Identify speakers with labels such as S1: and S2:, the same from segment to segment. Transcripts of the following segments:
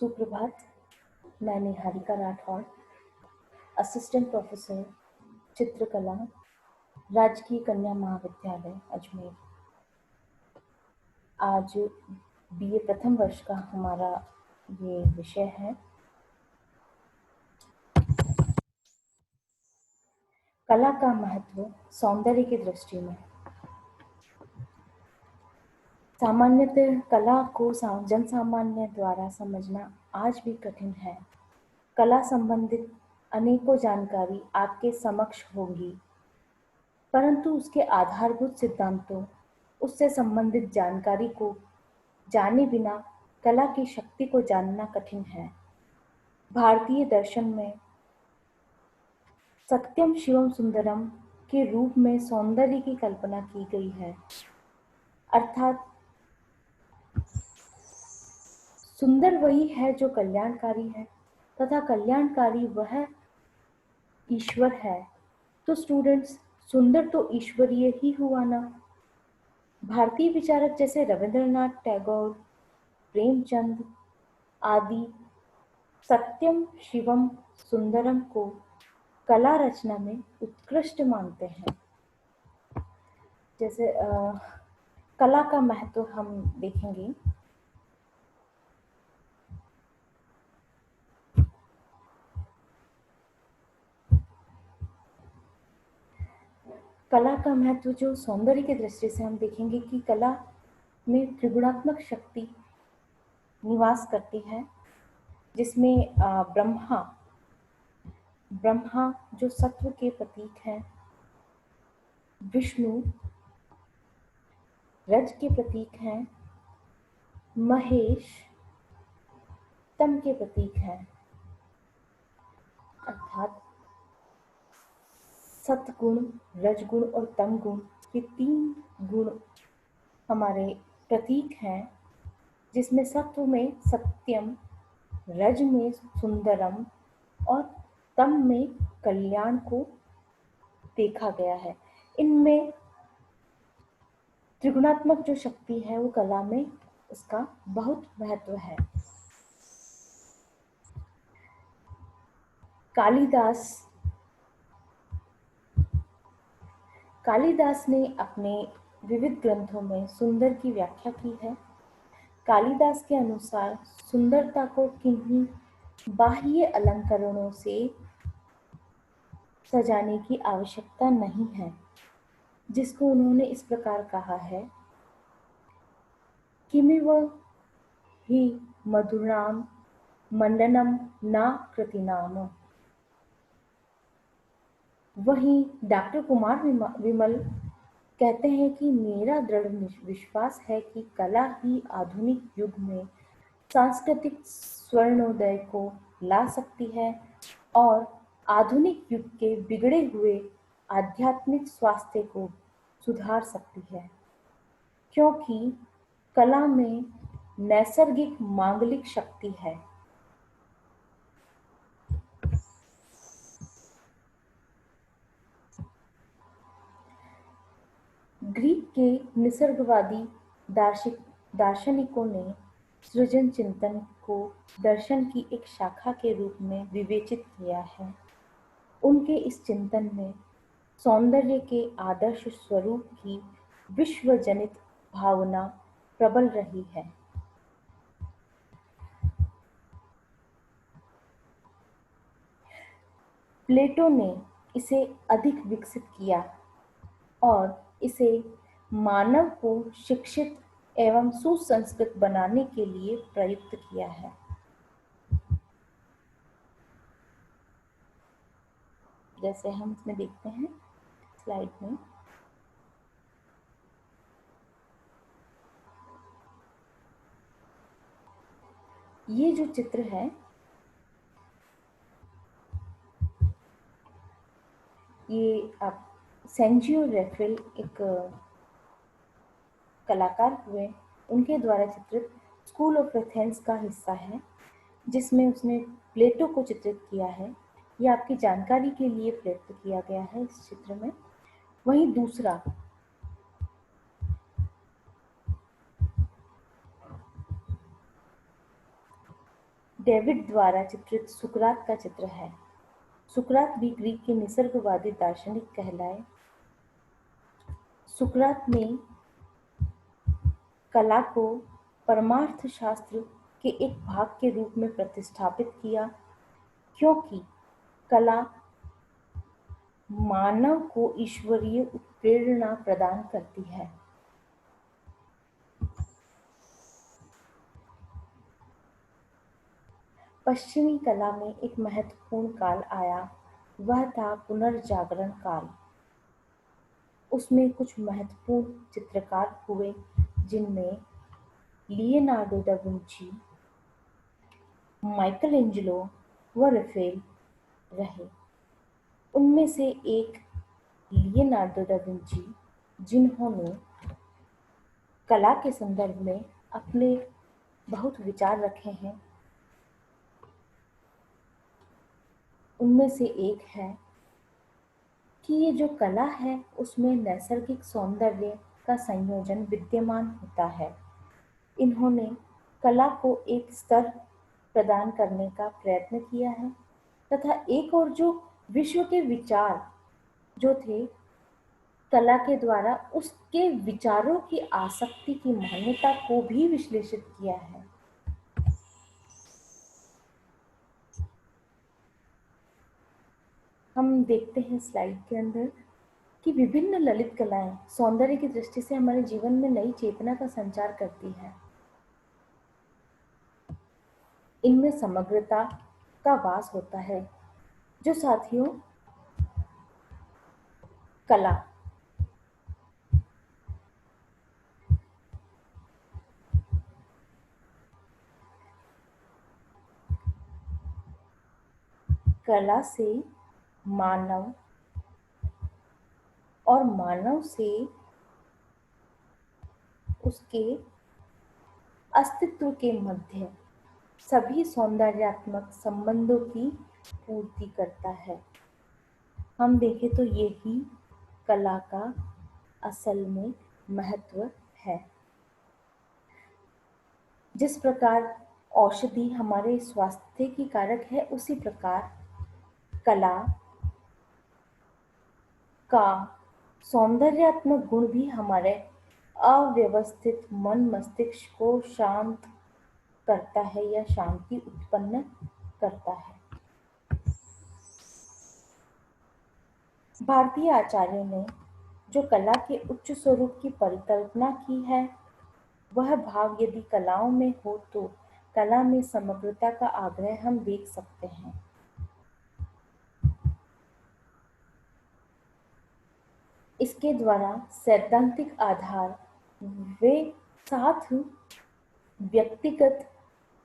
S1: सुप्रभात। मैं Niharika Rathore, assistant professor चित्रकला, राजकीय कन्या महाविद्यालय अजमेर। आज बीए प्रथम वर्ष का हमारा ये विषय है कला का महत्व सौंदर्य की दृष्टि में। सामान्यतः कला को जन सामान्य द्वारा समझना आज भी कठिन है। कला संबंधित अनेकों जानकारी आपके समक्ष होगी, परंतु उसके आधारभूत सिद्धांतों, उससे संबंधित जानकारी को जाने बिना कला की शक्ति को जानना कठिन है। भारतीय दर्शन में सत्यम शिवम सुंदरम के रूप में सौंदर्य की कल्पना की गई है, अर्थात सुंदर वही है जो कल्याणकारी है तथा कल्याणकारी वह ईश्वर है। तो स्टूडेंट्स, सुंदर तो ईश्वरीय ही हुआ ना। भारतीय विचारक जैसे रविंद्रनाथ टैगोर, प्रेमचंद आदि सत्यम शिवम सुंदरम को कला रचना में उत्कृष्ट मानते हैं। जैसे कला का महत्व हम देखेंगे। कला का महत्व जो सौंदर्य की दृष्टि से हम देखेंगे कि कला में त्रिगुणात्मक शक्ति निवास करती है, जिसमें ब्रह्मा जो सत्व के प्रतीक हैं, विष्णु रज के प्रतीक हैं, महेश तम के प्रतीक हैं, अर्थात सत्गुण, रजगुण और तम गुण, ये तीन गुण हमारे प्रतीक हैं, जिसमें सत्व में सत्यम, रज में सुंदरम और तम में कल्याण को देखा गया है। इनमें त्रिगुणात्मक जो शक्ति है वो कला में उसका बहुत महत्व है। कालिदास ने अपने विविध ग्रंथों में सुंदर की व्याख्या की है। कालिदास के अनुसार सुंदरता को किन्हीं बाह्य अलंकरणों से सजाने की आवश्यकता नहीं है, जिसको उन्होंने इस प्रकार कहा है, किमिव हि मधुराम मंडनम ना कृतिनाम। वहीं डॉक्टर कुमार विमल कहते हैं कि मेरा दृढ़ विश्वास है कि कला ही आधुनिक युग में सांस्कृतिक स्वर्णोदय को ला सकती है और आधुनिक युग के बिगड़े हुए आध्यात्मिक स्वास्थ्य को सुधार सकती है, क्योंकि कला में नैसर्गिक मांगलिक शक्ति है। ग्रीक के निसर्गवादी दार्शनिकों ने सृजन चिंतन को दर्शन की एक शाखा के रूप में विवेचित किया है। उनके इस चिंतन में सौंदर्य के आदर्श स्वरूप की विश्वजनित भावना प्रबल रही है। प्लेटो ने इसे अधिक विकसित किया और इसे मानव को शिक्षित एवं सुसंस्कृत बनाने के लिए प्रयुक्त किया है। जैसे हम इसमें देखते हैं स्लाइड में, ये जो चित्र है ये आप सेंजियो रेफेल एक कलाकार हुए, उनके द्वारा चित्रित स्कूल ऑफ एथेंस का हिस्सा है, जिसमें उसने प्लेटो को चित्रित किया है। ये आपकी जानकारी के लिए प्रयुक्त किया गया है इस चित्र में। वहीं दूसरा डेविड द्वारा चित्रित सुकरात का चित्र है। सुकरात भी ग्रीक के निसर्गवादी दार्शनिक कहलाए। सुकरात ने कला को परमार्थ शास्त्र के एक भाग के रूप में प्रतिष्ठापित किया, क्योंकि कला मानव को ईश्वरीय उत्प्रेरणा प्रदान करती है। पश्चिमी कला में एक महत्वपूर्ण काल आया, वह था पुनर्जागरण काल। उसमें कुछ महत्वपूर्ण चित्रकार हुए, जिनमें Leonardo da Vinci, Michael Angelo व राफेल रहे। उनमें से एक लियोनार्डो दा विंची, जिन्होंने कला के संदर्भ में अपने बहुत विचार रखे हैं, उनमें से एक है कि ये जो कला है उसमें नैसर्गिक सौंदर्य का संयोजन विद्यमान होता है। इन्होंने कला को एक स्तर प्रदान करने का प्रयत्न किया है, तथा एक और जो विश्व के विचार जो थे कला के द्वारा उसके विचारों की आसक्ति की मान्यता को भी विश्लेषित किया है। हम देखते हैं स्लाइड के अंदर कि विभिन्न ललित कलाएं सौंदर्य की दृष्टि से हमारे जीवन में नई चेतना का संचार करती है। इनमें समग्रता का वास होता है। जो साथियों कला कला से मानव और मानव से उसके अस्तित्व के मध्य सभी सौंदर्यात्मक संबंधों की पूर्ति करता है। हम देखें तो यही कला का असल में महत्व है। जिस प्रकार औषधि हमारे स्वास्थ्य की कारक है, उसी प्रकार कला का सौंदर्यात्मक गुण भी हमारे अव्यवस्थित मन मस्तिष्क को शांत करता है या शांति उत्पन्न करता है। भारतीय आचार्यों ने जो कला के उच्च स्वरूप की परिकल्पना की है, वह भाव यदि कलाओं में हो तो कला में समग्रता का आग्रह हम देख सकते हैं। इसके द्वारा सैद्धांतिक आधार वे साथ व्यक्तिगत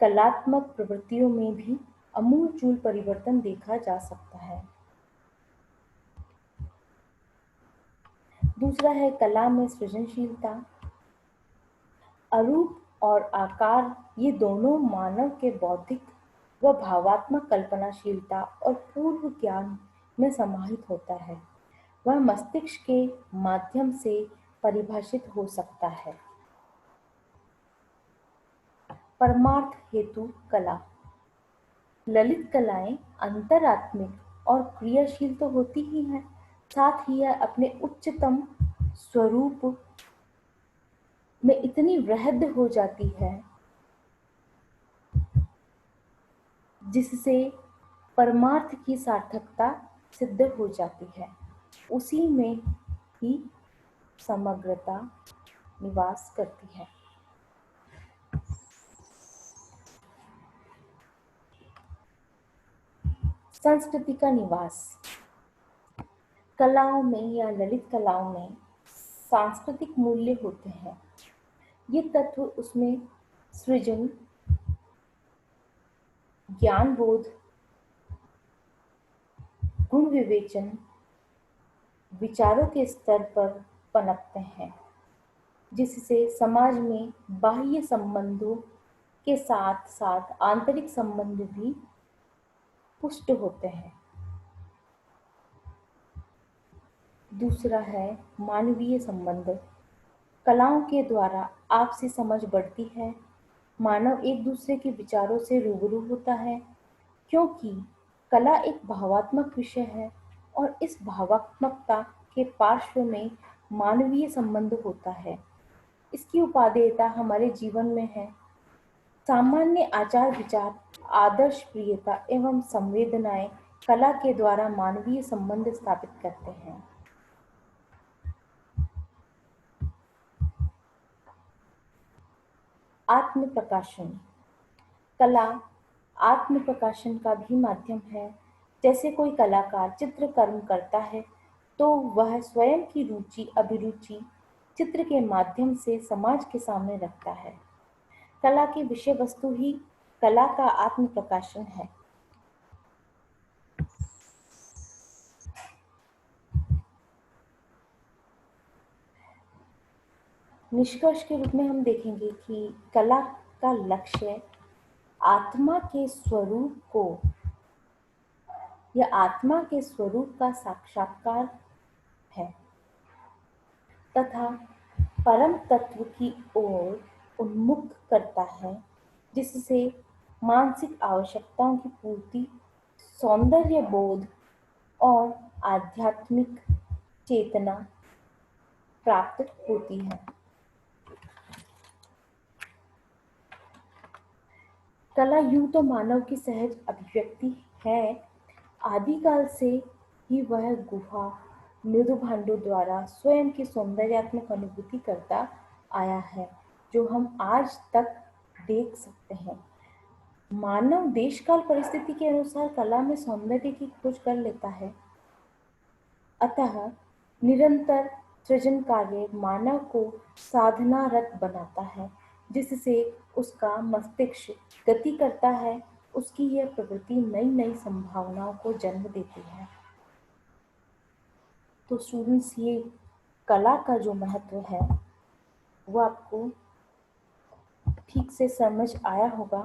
S1: कलात्मक प्रवृत्तियों में भी आमूलचूल परिवर्तन देखा जा सकता है। दूसरा है कला में सृजनशीलता। अरूप और आकार ये दोनों मानव के बौद्धिक व भावात्मक कल्पनाशीलता और पूर्व ज्ञान में समाहित होता है। वह मस्तिष्क के माध्यम से परिभाषित हो सकता है। परमार्थ हेतु कला। ललित कलाएं अंतरात्मिक और क्रियाशील तो होती ही हैं, साथ ही यह अपने उच्चतम स्वरूप में इतनी वृहद हो जाती है जिससे परमार्थ की सार्थकता सिद्ध हो जाती है। उसी में ही समग्रता निवास करती है। संस्कृति का निवास। कलाओं में या ललित कलाओं में सांस्कृतिक मूल्य होते हैं। ये तत्व उसमें सृजन, ज्ञान बोध, गुण विवेचन, विचारों के स्तर पर पनपते हैं, जिससे समाज में बाह्य संबंधों के साथ साथ आंतरिक संबंध भी पुष्ट होते हैं। दूसरा है मानवीय संबंध। कलाओं के द्वारा आपसी समझ बढ़ती है, मानव एक दूसरे के विचारों से रूबरू होता है, क्योंकि कला एक भावात्मक विषय है और इस भावात्मकता के पार्श्व में मानवीय संबंध होता है। इसकी उपादेयता हमारे जीवन में है। सामान्य आचार विचार, आदर्श, प्रियता एवं संवेदनाएं कला के द्वारा मानवीय संबंध स्थापित करते हैं। आत्म प्रकाशन। कला आत्म प्रकाशन का भी माध्यम है। जैसे कोई कलाकार चित्रकर्म करता है तो वह स्वयं की रुचि अभिरुचि चित्र के माध्यम से समाज के सामने रखता है। कला की विषय वस्तु ही कला का आत्म प्रकाशन है। निष्कर्ष के रूप में हम देखेंगे कि कला का लक्ष्य आत्मा के स्वरूप को या आत्मा के स्वरूप का साक्षात्कार है तथा परम तत्व की ओर उन्मुख करता है, जिससे मानसिक आवश्यकताओं की पूर्ति, सौंदर्य बोध और आध्यात्मिक चेतना प्राप्त होती है। कला यूं तो मानव की सहज अभिव्यक्ति है। आदिकाल से ही वह गुहा मृदु भांडों द्वारा स्वयं की सौंदर्यात्मक अनुभूति करता आया है, जो हम आज तक देख सकते हैं। मानव देश काल परिस्थिति के अनुसार कला में सौंदर्य की खोज कर लेता है। अतः निरंतर सृजन कार्य मानव को साधनारत बनाता है, जिससे उसका मस्तिष्क गति करता है। उसकी यह प्रवृत्ति नई नई संभावनाओं को जन्म देती है। तो स्टूडेंट्स, ये कला का जो महत्व है वो आपको ठीक से समझ आया होगा।